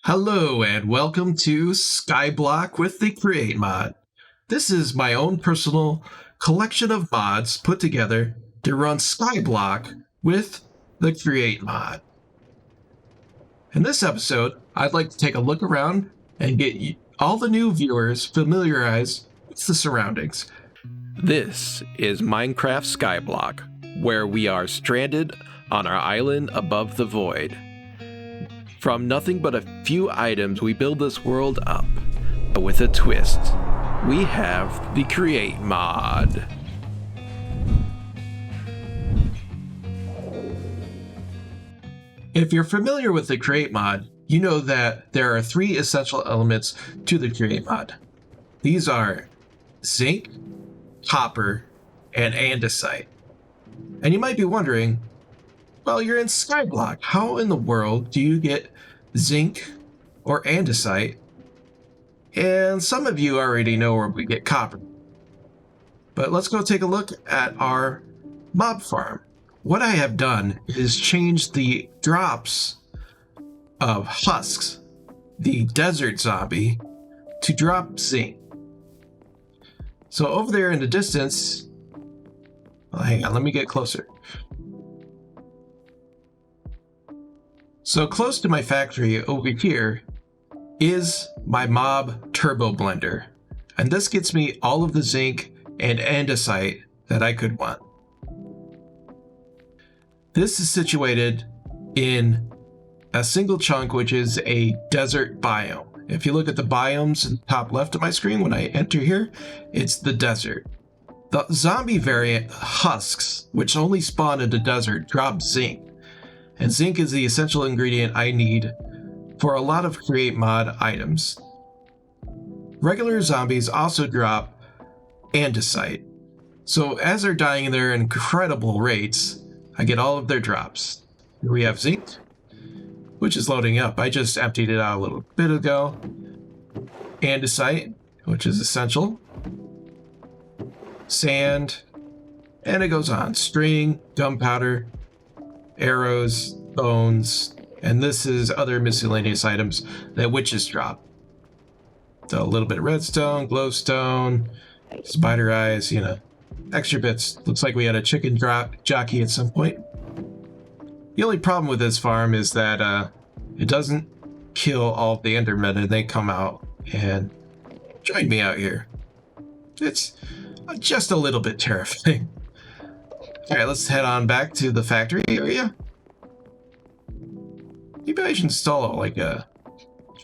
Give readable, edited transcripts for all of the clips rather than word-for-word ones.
Hello and welcome to Skyblock with the Create mod. This is my own personal collection of mods put together to run Skyblock with the Create mod. In this episode, I'd like to take a look around and get all the new viewers familiarized with the surroundings. This is Minecraft Skyblock, where we are stranded on our island above the void. From nothing but a few items, we build this world up, but with a twist. We have the Create mod. If you're familiar with the Create mod, you know that there are three essential elements to the Create mod. These are zinc, copper, and andesite. And you might be wondering, well, you're in Skyblock. How in the world do you get zinc or andesite? And some of you already know where we get copper. But let's go take a look at our mob farm. What I have done is change the drops of Husks, the desert zombie, to drop zinc. So over there in the distance, well, hang on, let me get closer. So close to my factory over here is my mob turbo blender. And this gets me all of the zinc and andesite that I could want. This is situated in a single chunk, which is a desert biome. If you look at the biomes in the top left of my screen, when I enter here, it's the desert. The zombie variant Husks, which only spawn in the desert, drop zinc. And zinc is the essential ingredient I need for a lot of Create mod items. Regular zombies also drop andesite. So as they're dying in their incredible rates, I get all of their drops. Here we have zinc, which is loading up. I just emptied it out a little bit ago. Andesite, which is essential. Sand, and it goes on. String, gunpowder, arrows, bones, and this is other miscellaneous items that witches drop. So a little bit of redstone, glowstone, spider eyes, extra bits. Looks like we had a chicken jockey at some point. The only problem with this farm is that it doesn't kill all of the endermen and they come out and join me out here. It's just a little bit terrifying. Alright, let's head on back to the factory area. Maybe I should install like a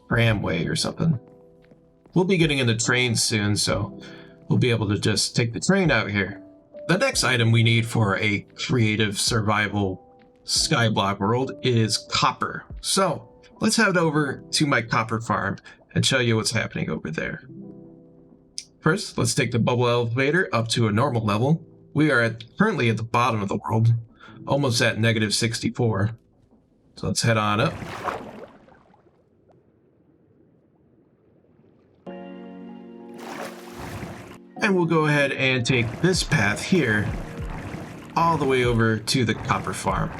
tramway or something. We'll be getting in the train soon, so we'll be able to just take the train out here. The next item we need for a creative survival Skyblock world is copper. So let's head over to my copper farm and show you what's happening over there. First, let's take the bubble elevator up to a normal level. We are currently at the bottom of the world, almost at -64. So let's head on up. And we'll go ahead and take this path here all the way over to the copper farm.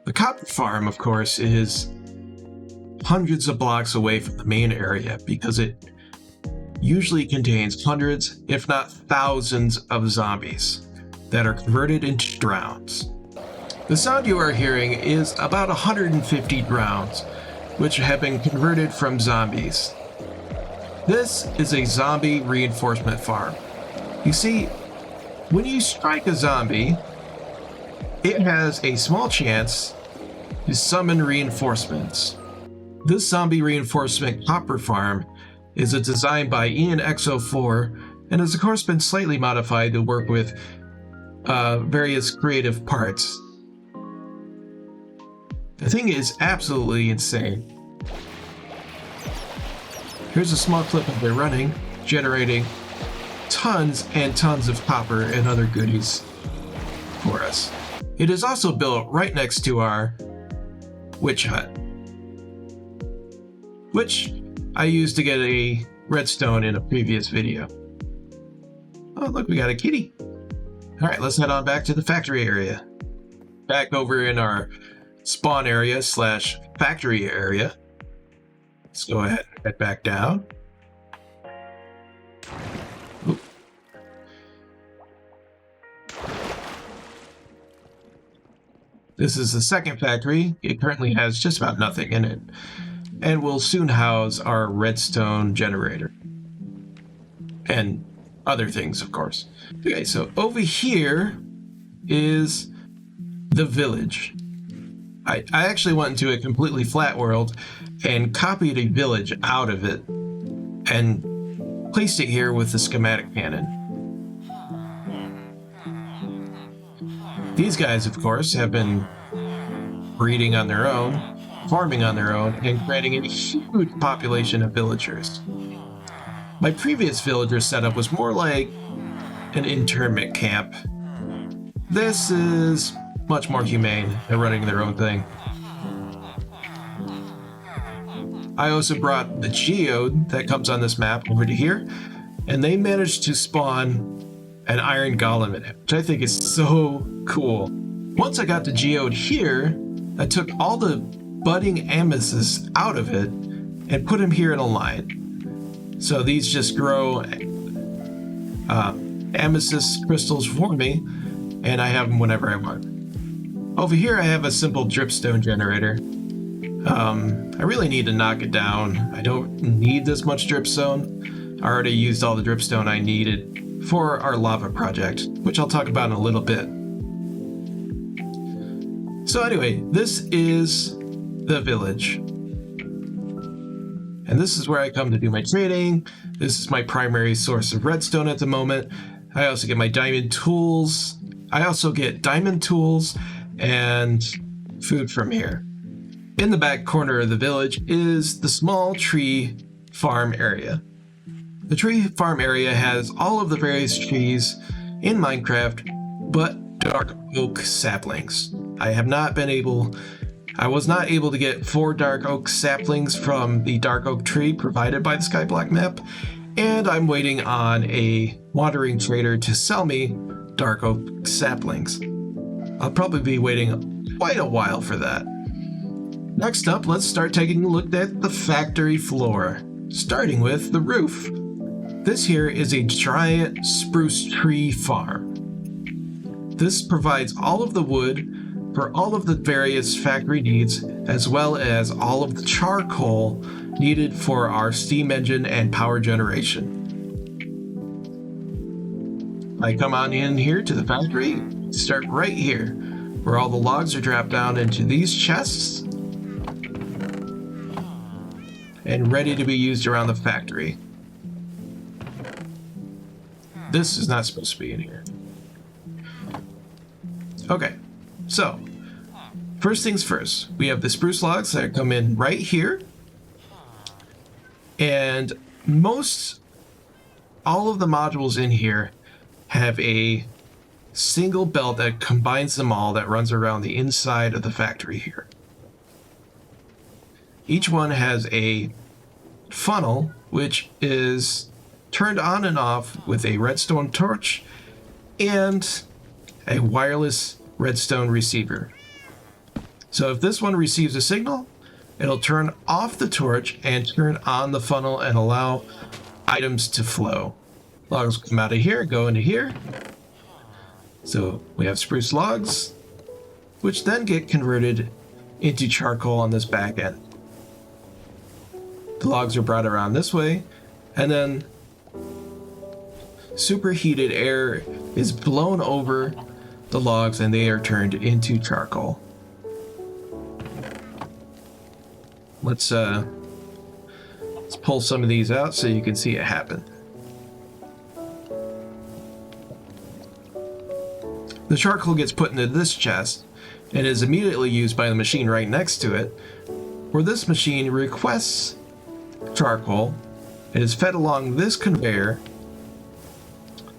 The copper farm, of course, is hundreds of blocks away from the main area because it usually contains hundreds, if not thousands, of zombies that are converted into drowns. The sound you are hearing is about 150 drowns, which have been converted from zombies. This is a zombie reinforcement farm. You see, when you strike a zombie, it has a small chance to summon reinforcements. This zombie reinforcement copper farm is a design by IanXO4 and has of course been slightly modified to work with various creative parts. The thing is absolutely insane. Here's a small clip of it running, generating tons and tons of copper and other goodies for us. It is also built right next to our witch hut, which I used to get a redstone in a previous video. Oh, look, we got a kitty. All right, let's head on back to the factory area. Back over in our spawn area / factory area. Let's go ahead and head back down. Oop. This is the second factory. It currently has just about nothing in it, and will soon house our redstone generator and other things, of course. Okay, so over here is the village. I actually went into a completely flat world and copied a village out of it and placed it here with the schematic cannon. These guys, of course, have been breeding on their own, farming on their own, and creating a huge population of villagers. My previous villager setup was more like an internment camp. This is much more humane. They're running their own thing. I also brought the geode that comes on this map over to here, and they managed to spawn an iron golem in it, which I think is so cool. Once I got the geode here, I took all the budding amethysts out of it and put them here in a line. So these just grow amethyst crystals for me, and I have them whenever I want. Over here I have a simple dripstone generator. I really need to knock it down. I don't need this much dripstone. I already used all the dripstone I needed for our lava project, which I'll talk about in a little bit. So anyway, this is the village. And this is where I come to do my trading. This is my primary source of redstone at the moment. I also get my diamond tools. I also get diamond tools and food from here. In the back corner of the village is the small tree farm area. The tree farm area has all of the various trees in Minecraft, but dark oak saplings. I was not able to get 4 dark oak saplings from the dark oak tree provided by the Skyblock map, and I'm waiting on a wandering trader to sell me dark oak saplings. I'll probably be waiting quite a while for that. Next up, let's start taking a look at the factory floor, starting with the roof. This here is a giant spruce tree farm. This provides all of the wood for all of the various factory needs, as well as all of the charcoal needed for our steam engine and power generation. I come on in here to the factory, start right here, where all the logs are dropped down into these chests and ready to be used around the factory. This is not supposed to be in here. Okay, so first things first, we have the spruce logs that come in right here, and all of the modules in here have a single belt that combines them all that runs around the inside of the factory here. Each one has a funnel which is turned on and off with a redstone torch and a wireless redstone receiver. So if this one receives a signal, it'll turn off the torch and turn on the funnel and allow items to flow. Logs come out of here, go into here. So we have spruce logs, which then get converted into charcoal on this back end. The logs are brought around this way, and then superheated air is blown over the logs and they are turned into charcoal. Let's pull some of these out so you can see it happen. The charcoal gets put into this chest and is immediately used by the machine right next to it, where this machine requests charcoal. It is fed along this conveyor,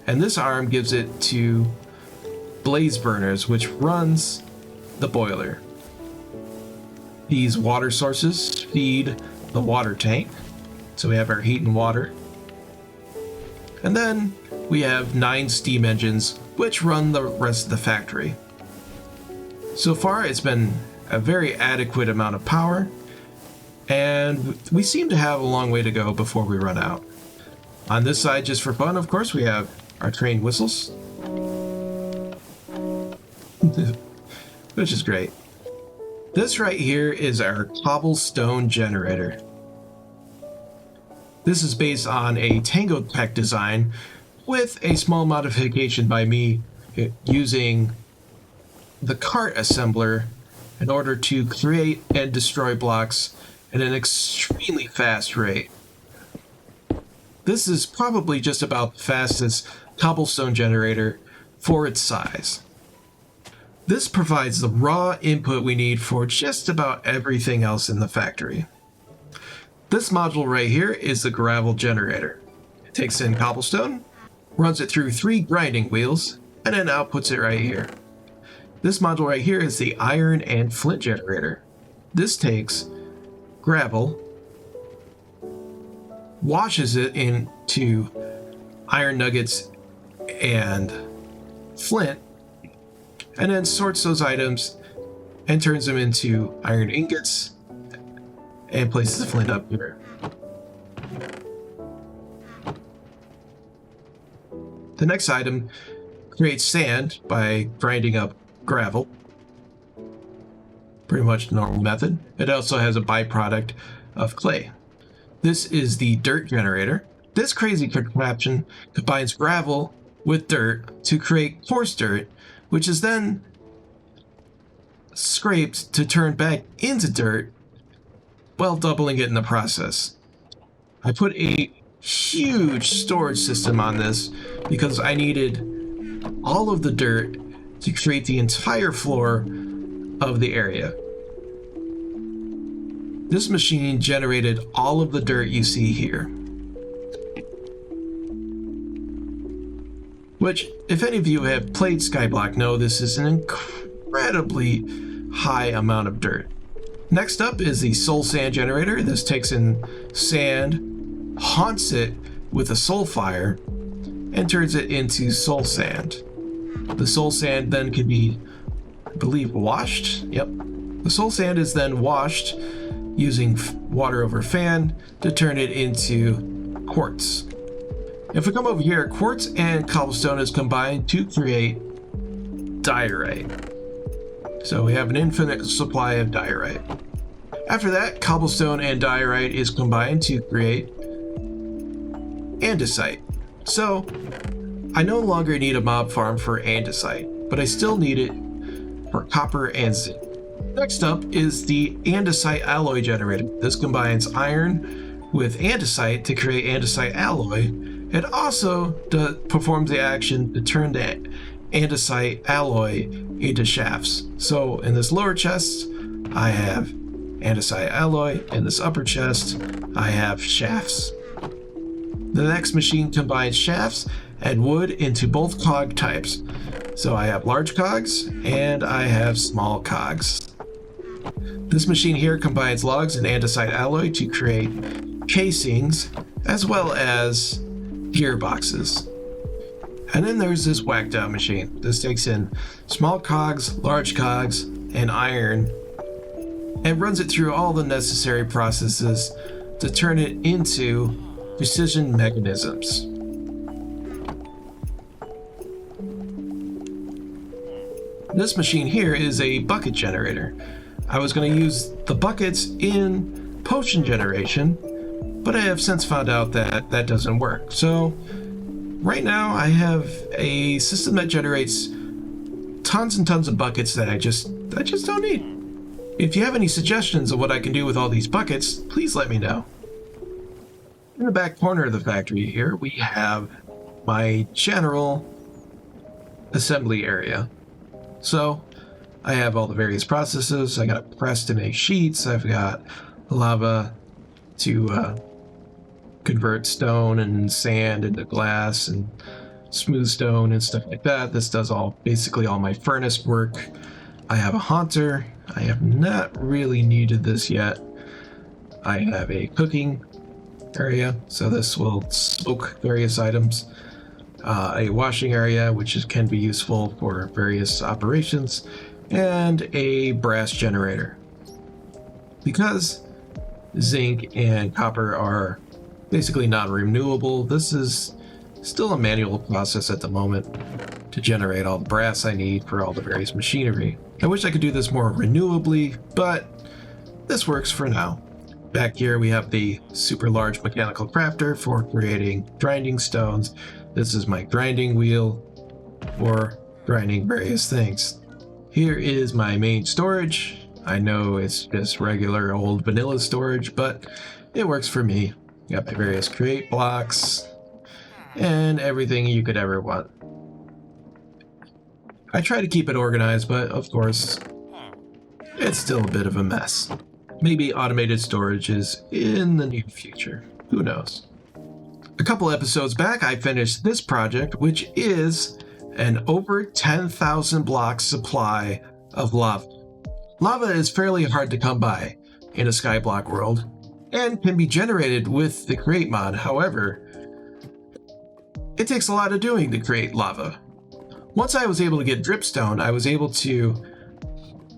and this arm gives it to blaze burners, which runs the boiler. These water sources feed the water tank, so we have our heat and water. And then we have 9 steam engines, which run the rest of the factory. So far, it's been a very adequate amount of power, and we seem to have a long way to go before we run out. On this side, just for fun, of course, we have our train whistles, which is great. This right here is our cobblestone generator. This is based on a Tango Tech design with a small modification by me using the cart assembler in order to create and destroy blocks at an extremely fast rate. This is probably just about the fastest cobblestone generator for its size. This provides the raw input we need for just about everything else in the factory. This module right here is the gravel generator. It takes in cobblestone, runs it through 3 grinding wheels, and then outputs it right here. This module right here is the iron and flint generator. This takes gravel, washes it into iron nuggets and flint, and then sorts those items and turns them into iron ingots and places the flint up here. The next item creates sand by grinding up gravel. Pretty much the normal method. It also has a byproduct of clay. This is the dirt generator. This crazy contraption combines gravel with dirt to create coarse dirt, which is then scraped to turn back into dirt, while doubling it in the process. I put a huge storage system on this because I needed all of the dirt to create the entire floor of the area. This machine generated all of the dirt you see here. Which, if any of you have played Skyblock, know this is an incredibly high amount of dirt. Next up is the soul sand generator. This takes in sand, haunts it with a soul fire, and turns it into soul sand. The soul sand then can be, I believe, washed. Yep. The soul sand is then washed using water over fan to turn it into quartz. If we come over here, quartz and cobblestone is combined to create diorite. So we have an infinite supply of diorite. After that, cobblestone and diorite is combined to create andesite. So I no longer need a mob farm for andesite, but I still need it for copper and zinc. Next up is the andesite alloy generator. This combines iron with andesite to create andesite alloy. It also performs the action to turn the andesite alloy into shafts. So in this lower chest, I have andesite alloy. In this upper chest, I have shafts. The next machine combines shafts and wood into both cog types. So I have large cogs and I have small cogs. This machine here combines logs and andesite alloy to create casings as well as gearboxes. And then there's this whacked out machine. This takes in small cogs, large cogs, and iron and runs it through all the necessary processes to turn it into precision mechanisms. This machine here is a bucket generator. I was going to use the buckets in potion generation, but I have since found out that that doesn't work. So right now I have a system that generates tons and tons of buckets that I just don't need. If you have any suggestions of what I can do with all these buckets, please let me know. In the back corner of the factory here, we have my general assembly area. So I have all the various processes. I got a press to make sheets. I've got lava to convert stone and sand into glass and smooth stone and stuff like that. This does basically all my furnace work. I have a haunter. I have not really needed this yet. I have a cooking area, so this will smoke various items. A washing area, which can be useful for various operations, and a brass generator. Because zinc and copper are basically non-renewable. This is still a manual process at the moment to generate all the brass I need for all the various machinery. I wish I could do this more renewably, but this works for now. Back here we have the super large mechanical crafter for creating grinding stones. This is my grinding wheel for grinding various things. Here is my main storage. I know it's just regular old vanilla storage, but it works for me. Got my various crate blocks and everything you could ever want. I try to keep it organized, but of course, it's still a bit of a mess. Maybe automated storage is in the near future. Who knows? A couple episodes back, I finished this project, which is an over 10,000 block supply of lava. Lava is fairly hard to come by in a Skyblock world and can be generated with the create mod. However, it takes a lot of doing to create lava. Once I was able to get dripstone, I was able to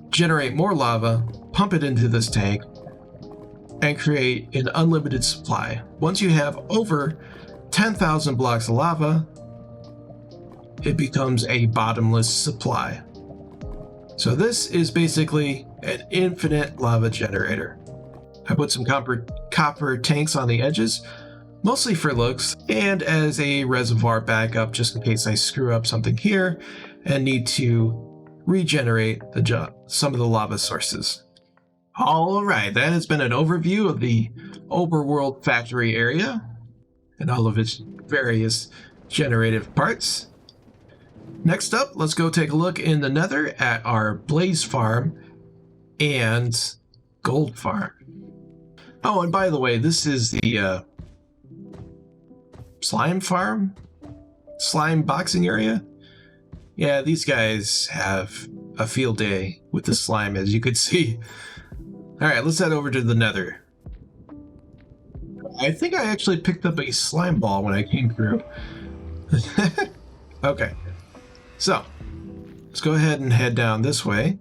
generate more lava, pump it into this tank, and create an unlimited supply. Once you have over 10,000 blocks of lava, it becomes a bottomless supply. So this is basically an infinite lava generator. I put some copper tanks on the edges, mostly for looks, and as a reservoir backup just in case I screw up something here and need to regenerate some of the lava sources. Alright, that has been an overview of the Overworld factory area and all of its various generative parts. Next up, let's go take a look in the Nether at our blaze farm and gold farm. Oh, and by the way, this is the slime farm? Slime boxing area? Yeah, these guys have a field day with the slime, as you could see. Alright, let's head over to the Nether. I think I actually picked up a slime ball when I came through. Okay, so let's go ahead and head down this way.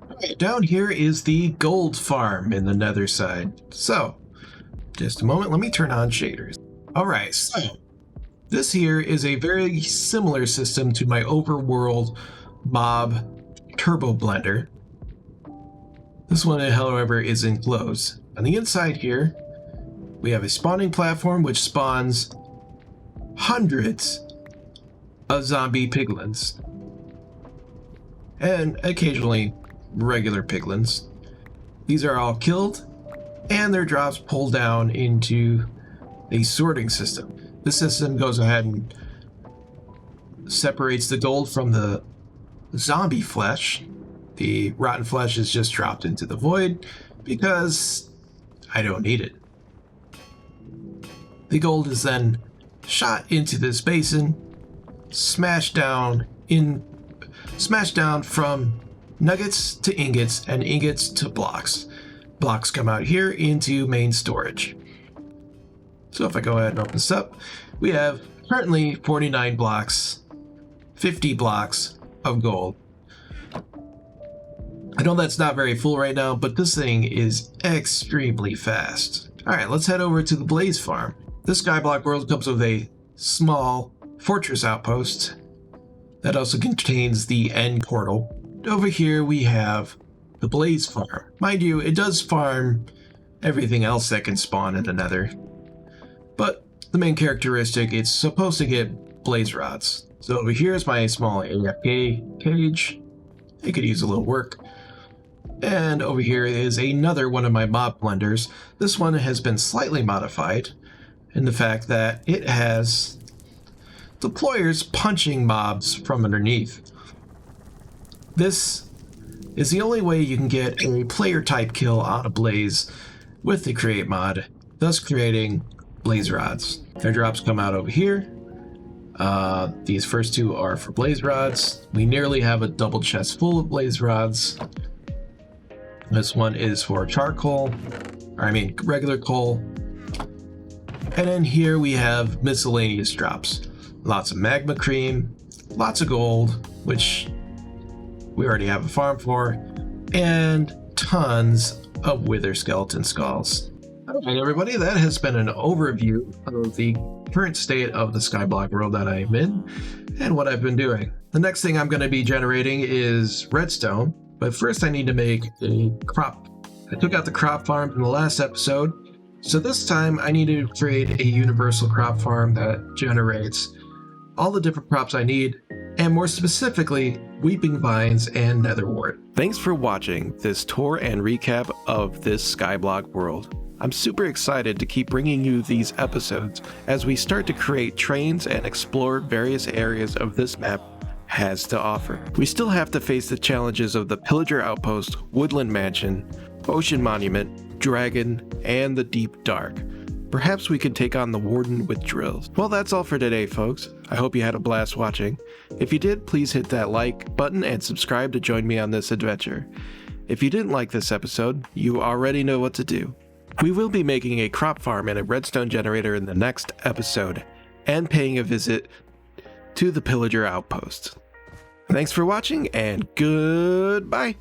Alright, down here is the gold farm in the Nether side. So, just a moment, let me turn on shaders. Alright, so this here is a very similar system to my Overworld mob turbo blender. This one, however, is enclosed. On the inside here, we have a spawning platform which spawns hundreds of zombie piglins. And occasionally regular piglins. These are all killed and their drops pull down into a sorting system. This system goes ahead and separates the gold from the zombie flesh. The rotten flesh is just dropped into the void because I don't need it. The gold is then shot into this basin, smashed down from nuggets to ingots and ingots to blocks. Blocks come out here into main storage. So if I go ahead and open this up, we have currently 49 blocks, 50 blocks of gold. I know that's not very full right now, but this thing is extremely fast. Alright, let's head over to the Blaze Farm. This Skyblock world comes with a small fortress outpost that also contains the end portal. Over here we have the Blaze Farm. Mind you, it does farm everything else that can spawn in the Nether. But the main characteristic, it's supposed to get blaze rods. So over here is my small AFK cage. It could use a little work. And over here is another one of my mob blenders. This one has been slightly modified in the fact that it has deployers punching mobs from underneath. This is the only way you can get a player type kill on a blaze with the create mod, thus creating blaze rods. Their drops come out over here. These first two are for blaze rods. We nearly have a double chest full of blaze rods. This one is for charcoal, regular coal. And then here we have miscellaneous drops. Lots of magma cream, lots of gold, which we already have a farm for, and tons of wither skeleton skulls. Alright everybody, that has been an overview of the current state of the Skyblock world that I'm in and what I've been doing. The next thing I'm going to be generating is redstone, but first I need to make a crop. I took out the crop farm in the last episode, so this time I need to create a universal crop farm that generates all the different crops I need, and more specifically, weeping vines and netherwort. Thanks for watching this tour and recap of this Skyblock world. I'm super excited to keep bringing you these episodes as we start to create trains and explore various areas of this map has to offer. We still have to face the challenges of the Pillager Outpost, Woodland Mansion, Ocean Monument, Dragon, and the Deep Dark. Perhaps we could take on the Warden with drills. Well, that's all for today, folks. I hope you had a blast watching. If you did, please hit that like button and subscribe to join me on this adventure. If you didn't like this episode, you already know what to do. We will be making a crop farm and a redstone generator in the next episode, and paying a visit to the Pillager Outpost. Thanks for watching, and goodbye!